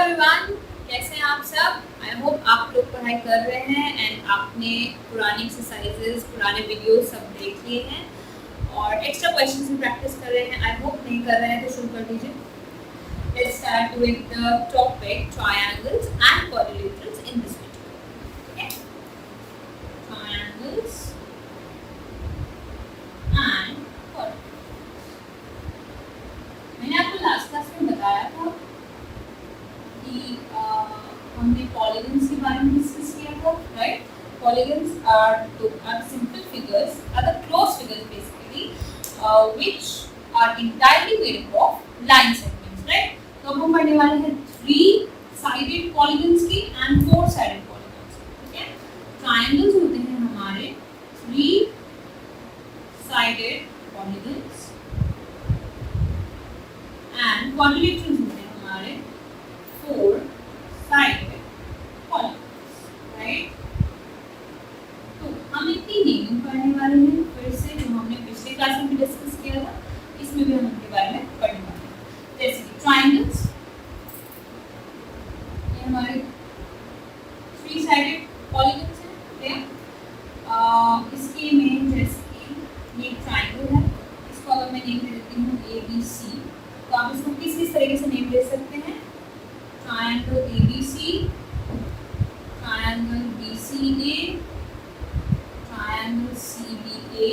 Everyone, कैसे हैं आप सब? आई होप आप लोग पढ़ाई कर रहे हैं एंड आपने पुरानी एक्सरसाइजेस, पुराने वीडियोस सब देख लिए हैं और एक्स्ट्रा क्वेश्चंस भी प्रैक्टिस कर रहे हैं। आई होप नहीं कर रहे हैं तो शुरू कर दीजिए। Let's start with the topic triangles and quadrilaterals in this video. Okay, triangles and मैंने आपको लास्ट क्लास में बताया था कि हमने पॉलीगन्स के बारे में डिस्कस किया था, right? Polygons are simple figures, are the closed figures basically which are entirely made up of line segments, right? तो अब हम पढ़ने वाले हैं 3 साइडेड पॉलीगन्स की एंड 4 साइडेड पॉलीगन्स, ठीक है? ट्रायंगल्स होते हैं हमारे 3 साइडेड पॉलीगन्स एंड क्वाड्रिलेटरल्स होते हैं हमारे 4 साइडेड पॉलीगन्स, राइट? तो हम इतनी नेमिंग पढ़ने वाले हैं फिर से, जो हमने पिछले क्लास में भी डिस्कस किया था, इसमें भी हम उनके बारे में पढ़ने वाले हैं। जैसे कि ट्रायंगल्स, ये हमारे 3 साइडेड पॉलीगन्स हैं, इसके में जैसे कि ये ट्रायंगल है, इसको अगर मैं नेम दे देती हूँ ABC, तो आप इसको किस तरीके से नेम दे सकते हैं? Triangle ABC, triangle BCA, triangle CBA,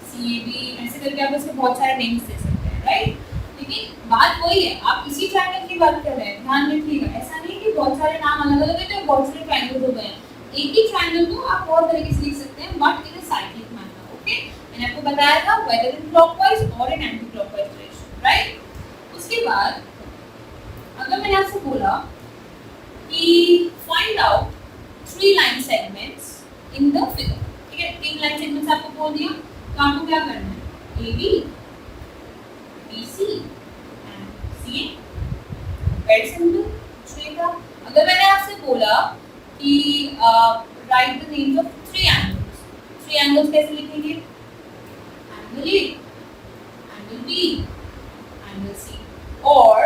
CAB, ऐसे करके आप इसको बहुत सारे नेम्स दे सकते हैं, राइट? लेकिन बात वही है, आप इसी ट्रायंगल की बात कर रहे हैं, ध्यान रखिएगा। ऐसा नहीं कि बहुत सारे नाम अलग अलग है तो बहुत सारे ट्रायंगल्स हो गए हैं। एक ही ट्रायंगल को आप बहुत तरीके से लिख सकते हैं, but in a cyclic manner, okay? मैंने आपको बताया था वेदर इन क्लॉकवाइज और इन एंटी क्लॉकवाइज डायरेक्शन, राइट? उसके बाद अगर मैंने आपसे बोला कि find out 3 line segments in the figure, ठीक है? 3 लाइन सेगमेंट्स आपको बोल दिया, तो आपको क्या करना है? AB, BC and CA। Very simple, छुएगा। अगर मैंने आपसे बोला कि right the names of 3 angles, 3 angles कैसे लिखेंगे? Angle A, angle B, angle C, और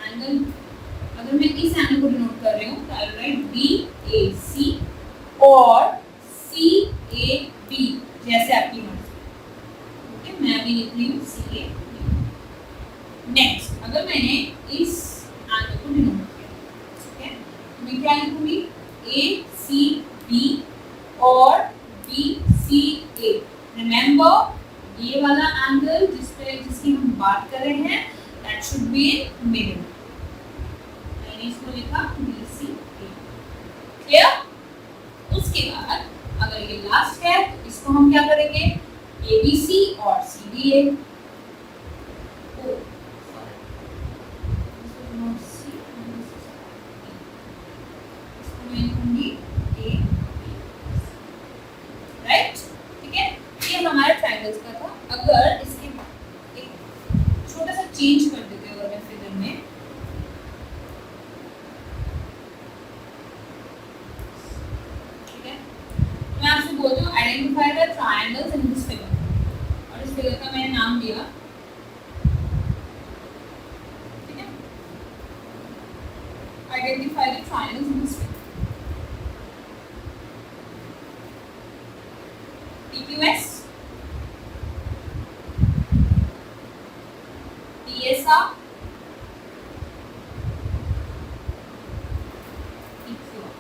एंगल, अगर मैं इस एंगल को डिनोट कर रही हूँ तो आई विल राइट BAC और CAB, जैसे आपकी मर्जी, ओके? मैं अभी लिख रही हूँ CAB। नेक्स्ट, अगर मैंने इस एंगल को डिनोट किया, ठीक है, तो मैं क्या लिखूंगी? ACB और BCA। रिमेंबर, ये वाला एंगल जिसकी हम बात कर रहे हैं, that should be in middle. मैंने इसको लिखा BCA, क्लियर? उसके बाद अगर ये लास्ट है तो इसको हम क्या करेंगे? ABC और CBA। राइट, ठीक है? ये हमारा ट्रायंगल्स का था। अगर इसके एक छोटा सा चेंज कर देते अगर मैं फिगर में, ठीक है, मैं आपसे बोलती हूँ identify the triangles in this figure, और इस फिगर का मैंने नाम दिया, ठीक है? Identify the triangles in this figure. PQS, PSR, PQR,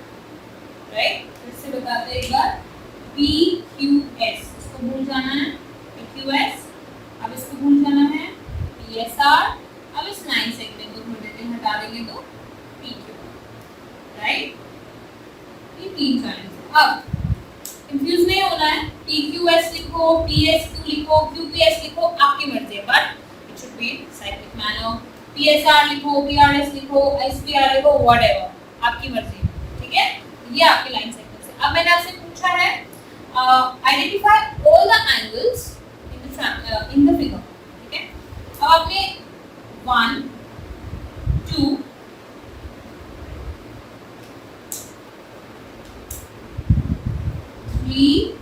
right? फिर से बताते हैं एक बार, PQS, इसको भूल जाना है PQS, अब इसको भूल जाना है PSR, अब इस लाइन सेगमेंट को थोड़ी देर हटा देंगे तो PQR, राइट? ये 3 ट्रायंगल्स। अब कंफ्यूज नहीं होना है, PQS लिखो, PSQ लिखो, QPS लिखो, आपकी मर्जी है, but it should be cyclic manner. PSR लिखो, PRS लिखो, SPR लिखो, व्हाटएवर, आपकी मर्जी है, ठीक है? ये आपके लाइन सेगमेंट्स है। अब मैंने आपसे पूछा है identify all the angles in the figure, ठीक है? अब आपने 1 2 3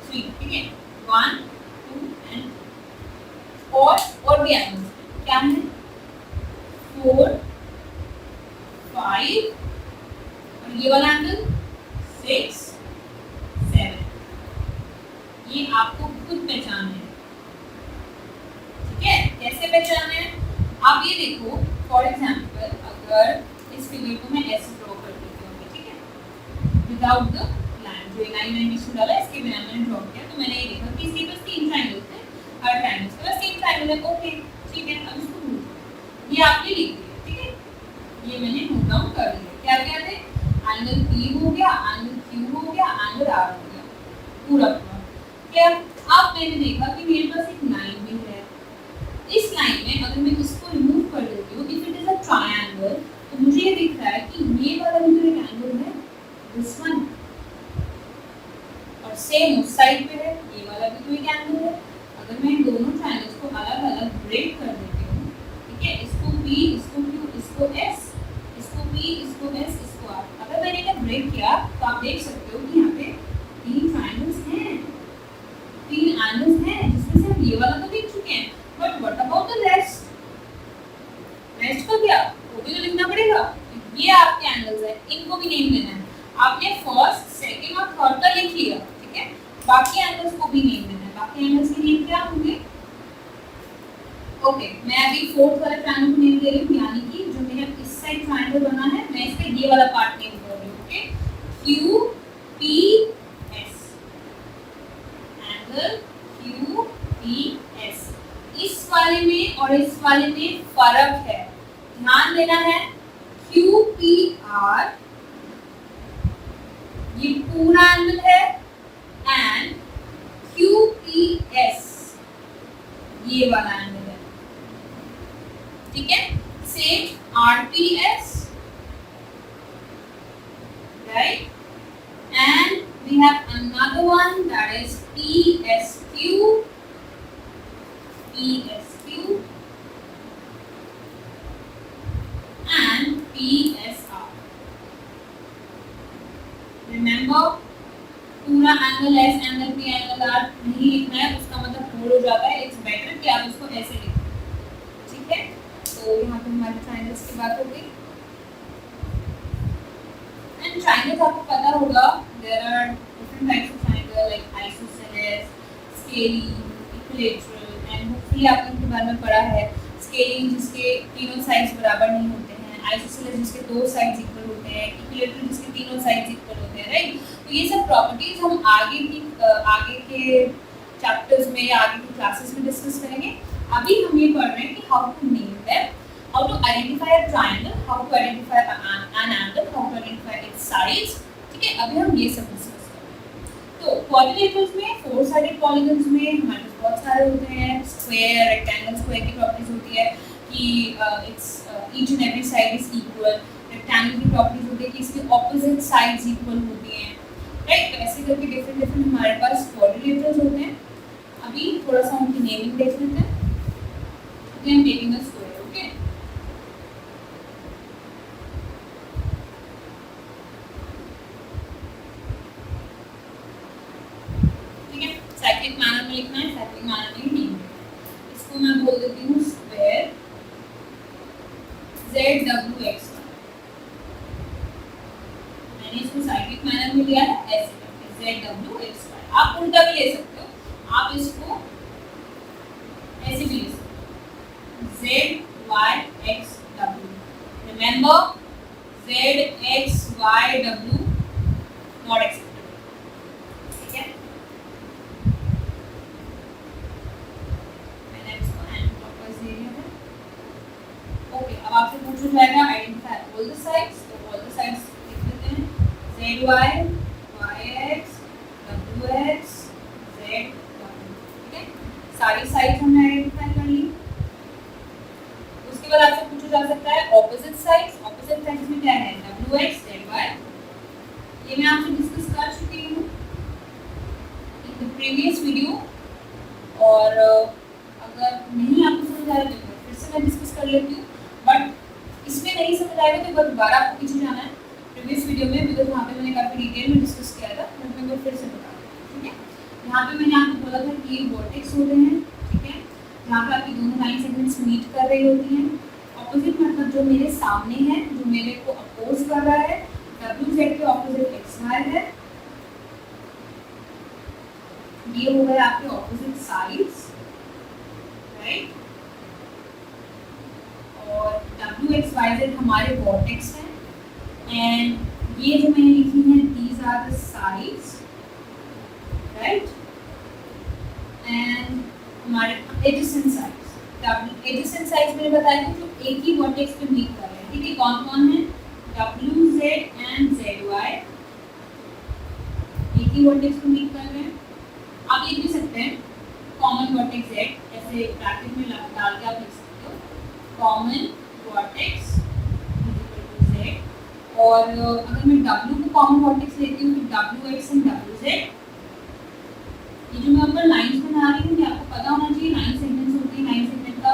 3, ठीक है? 1 2 एंड और भी एंगल्स क्या है 4 5 और ये वाला एंगल 6 7। ये आपको खुद पहचान है, ठीक है। कैसे पहचान है आप ये देखो, फॉर एग्जांपल अगर इस फिगर को मैं ऐसे ड्रॉ कर देती हूँ, ठीक है, विदाउट द लाइन, जो लाइन मैंने बीच डाला इसके बिना मैंने ड्रॉ किया, तो मैंने ये देखा कि इसके पास 3 ट्रायंगल्स हैं, हर ट्रायंगल के पास 3 ट्रायंगल है, ओके ठीक है। अब इसको नोट करो, ये आपने लिख दिया, ठीक है, ये मैंने नोट डाउन कर लिया। क्या क्या थे, एंगल P हो गया, एंगल Q हो गया, एंगल R हो गया, पूरा पूरा। क्या अब मैंने देखा कि मेरे पास एक लाइन भी है, इस लाइन में अगर मैं इसको रिमूव कर देती हूँ, if it is a triangle, तो मुझे ये दिख रहा है कि ये वाला भी तो एक एंगल है, दिस वन, और सेम उस साइड पे है, ये वाला भी तो एक एंगल है। अगर मैं इन दोनों ट्रायंगल्स को अलग-अलग ब्रेक कर देती हूँ, ठीक है, इसको P, इसको Q, इसको S, इसको P, इसको S, इसको R, अगर मैंने इन्हें ब्रेक किया तो आप देख सकते हो कि यहाँ पे 3 ट्रायंगल्स हैं, 3 एंगल्स हैं, जिसमें से हम ये वाला तो देख चुके हैं, but what about the rest? Rest को क्या, वो भी तो लिखना पड़ेगा। ये आपके एंगल्स है, इनको भी नेम देना है। आपने फर्स्ट, सेकंड और थर्ड का लिख लिया, ठीक है, बाकी एंगल्स को भी नेम देना है। बाकी एंगल्स के नेम क्या होंगे? ओके, मैं अभी फोर्थ वाले ट्रायंगल को नेम दे रही हूँ, यानी कि जो मेरा इस साइड ट्रायंगल बना है, मैं इसका ये वाला पार्ट नेम कर रही हूँ, okay, Q P S, angle Q P S। इस वाले में और इस वाले में फर्क है, ध्यान देना है। QPR ये पूरा एंगल है, एंड QPS ये वाला एंगल है, ठीक है। Same RPS, right, and we have another one that is PSQ, PSQ and PSR. Remember, पूरा angle S, angle P, angle R नहीं लिखना है, उसका मतलब फोल्ड हो जाता है। इट्स बेटर कि आप इसको ऐसे लिखें, ठीक है। तो यहाँ पे हमारे ट्रायंगल्स की बात हो गई। एंड ट्रायंगल्स आपको पता होगा, there are different types of triangle like isosceles, scalene, equilateral, and hopefully आपने इनके बारे में पढ़ा है। स्केलिंग जिसके तीनों साइड्स बराबर नहीं होते हैं, आइसोसेलेस जिसके 2 साइड्स इक्वल होते हैं, इक्विलैटरल जिसके तीनों साइड्स इक्वल होते हैं, राइट। तो ये सब प्रॉपर्टीज हम आगे के चैप्टर्स में या आगे की क्लासेस में डिस्कस करेंगे। अभी हम ये पढ़ रहे हैं कि how to name them, how to identify a triangle, how to identify an angle, how to identify its sides, ठीक है। अभी हम ये सब डिस्कस करेंगे। तो क्वाड्रिलेटरल्स में, 4 साइडेड पॉलीगन्स में हमारे पास बहुत सारे होते हैं। स्क्वायर, रेक्टेंगल, स्क्वायर की प्रॉपर्टीज होती है कि it's each and every side is equal. Rectangle की प्रॉपर्टीज होती है कि इसकी ऑपोजिट साइड्स इक्वल होती हैं, राइट। तो ऐसे करके डिफरेंट डिफरेंट हमारे पास क्वाड्रिलेटरल्स होते हैं। अभी थोड़ा सा उनकी नेमिंग देख लेते हैं। Okay, I am taking a square, okay. ठीक है, साइक्लिक मैनर में लिखना है, साइक्लिक मैनर में ही नेम। इसको मैं बोल देती हूँ स्क्वायर ZWX। मैंने इसको साइक्लिक मैनर में लिया है ऐसे करके ZWX। आप उल्टा भी ले सकते हो, आप इसको ऐसे भी ले सकते हो ZYXW। Remember, ZXYW not acceptable, ठीक है। मैंने इसको एंटी क्लॉकवाइज ले लिया है, ओके। अब आपसे पूछा जाएगा आइडेंटिफाई ऑल द साइड्स, तो ऑल द साइड्स लिख देते हैं ZY, YX, WX, ZW, ठीक है। सारी साइड्स हमने आइडेंटिफाई कर ली। उसके बाद आपसे पूछा जा सकता है ऑपोजिट साइड्स। ऑपोजिट साइड्स में क्या है? WX, ZY। ये मैं आपसे डिस्कस कर चुकी हूँ इन द प्रीवियस वीडियो, और अगर नहीं आपको समझ आ रहा है तो फिर से मैं डिस्कस कर लेती हूँ, बट इसमें नहीं समझ आएगा तो दोबारा आपको पीछे जाना है प्रीवियस वीडियो में, बिकॉज वहाँ पे मैंने काफ़ी डिटेल में डिस्कस किया था, बट मैं फिर से बता दूँ, ठीक है। यहाँ पे मैंने आपको बोला था कि वर्टेक्स होते हैं, ठीक है, जहाँ पे आपकी दोनों लाइन सेगमेंट्स मीट कर रही होती हैं। ऑपोजिट मतलब जो मेरे सामने है, जो मेरे को अपोज कर रहा है, डब्ल्यू जेड के ऑपोजिट एक्स वाई है। ये हो गए आपके ऑपोजिट साइड्स, राइट। और डब्ल्यू एक्स वाई जेड हमारे वर्टेक्स हैं, एंड ये जो मैंने लिखी है these are the sides, right. And हमारे एडजेसेंट साइड्स, एडजेसेंट साइड्स मैंने बताया था जो एक ही वर्टेक्स पे मीट कर रहे हैं, ठीक है। कौन कौन है? W Z and Z Y एक ही वर्टेक्स पे मीट कर रहे हैं। आप लिख भी सकते हैं कॉमन वर्टेक्स जेड, ऐसे ब्रैकेट में डाल के आप लिख सकते हो कॉमन वर्टेक्स जेड। और अगर मैं डब्ल्यू को कॉमन वर्टेक्स लेती हूँ तो W x and W Z. ये जो मैं ऊपर लाइंस बना रही हूँ, आपको पता होना चाहिए लाइन सेगमेंट्स होती है। लाइन सेगमेंट का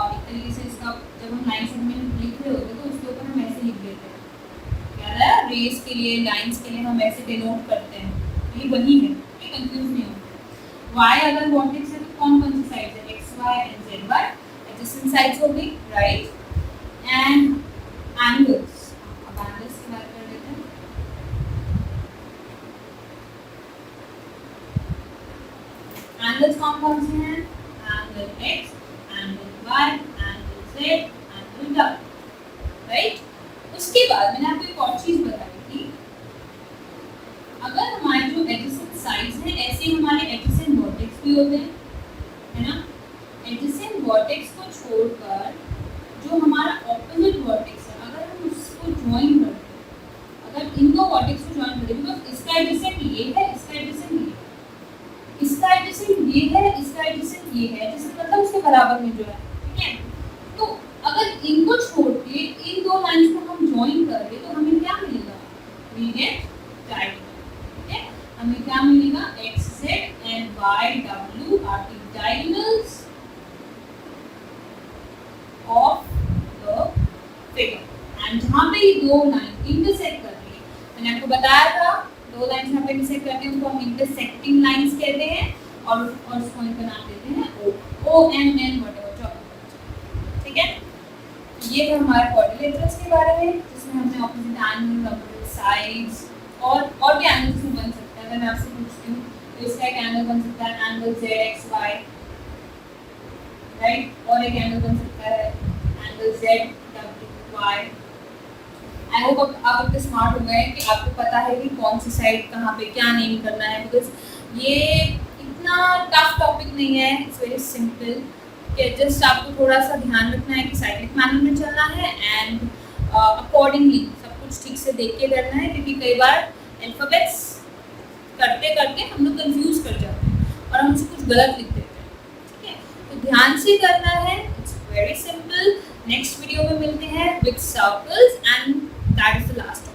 एक तरीके से इसका जब हम लाइन सेगमेंट लिख रहे होते हैं तो उसके ऊपर हम ऐसे लिख देते हैं, क्या है, रेस के लिए, लाइंस के लिए हम ऐसे डिनोट करते हैं। ये वही है, कंफ्यूज नहीं होते। वाई अगर वर्टेक्स है तो कौन कौन सी साइड्स है? X Y and Z Y, adjacent sides हो गई, राइट। एंड एंगल्स, अब एंगल्स की बात कर लेते हैं। एंगल्स कौन कौन से हैं? Angle X, angle Y, angle Z, angle W, right. उसके बाद मैंने आपको एक और चीज बताई थी, अगर हमारे जो एडजेसेंट साइड्स हैं ऐसे हमारे एडजेसेंट वर्टेक्स भी होते हैं, है ना। एडजेसेंट वर्टेक्स को छोड़कर जो हमारा ऑपोजिट वर्टेक्स है, अगर हम उसको ज्वाइन करते हैं, अगर इन दो वर्टेक्स को ज्वाइन करते हैं, बिकॉज इसका एडजेसेंट ये है, इसका एडजेसेंट ये है, इसका एडजेसेंट ये है, इसका एडजेसेंट ये है, जिसका मतलब उसके बराबर में जो है, ठीक है। तो अगर इनको छोड़ के इन दो लाइंस को हम ज्वाइन कर दे तो हमें क्या मिलेगा? वी गेट डायगोनल, ठीक है। हमें क्या मिलेगा? X Z and Y W are the diagonals of the figure. And जहाँ पे ये दो लाइन इंटरसेक्ट कर रही है, मैंने आपको बताया था दो लाइंस यहाँ पे इंटरसेक्ट करते हैं उनको हम इंटरसेक्टिंग लाइंस कहते हैं, और उस पॉइंट का नाम देते हैं ओ, ओ एम एन व्हाटएवर, ठीक है। ये तो हमारे क्वाड्रिलेटरल्स के बारे में, जिसमें हमने ऑपोजिट एंगल, ऑपोजिट साइड्स और भी एंगल्स बन सकता है। अगर मैं आपसे पूछती हूँ तो इसका एक एंगल बन सकता है angle Z X Y, right. और एक एंगल बन सकता है angle Z W Y. I hope आप इतने स्मार्ट हो गए कि आपको पता है कि कौन सी साइड कहाँ पे क्या नेम करना है, बिकॉज ये इतना टफ टॉपिक नहीं है, इट्स वेरी सिंपल। कि जस्ट आपको थोड़ा सा ध्यान रखना है कि साइक्लिक मैनर में चलना है एंड अकॉर्डिंगली सब कुछ ठीक से देख के करना है, क्योंकि कई बार अल्फाबेट्स करते करते हम लोग कंफ्यूज कर जाते हैं और हम कुछ गलत लिख देते हैं, ठीक है। तो ध्यान से करना है, it's very simple. Next video में मिलते हैं with circles and that is the last.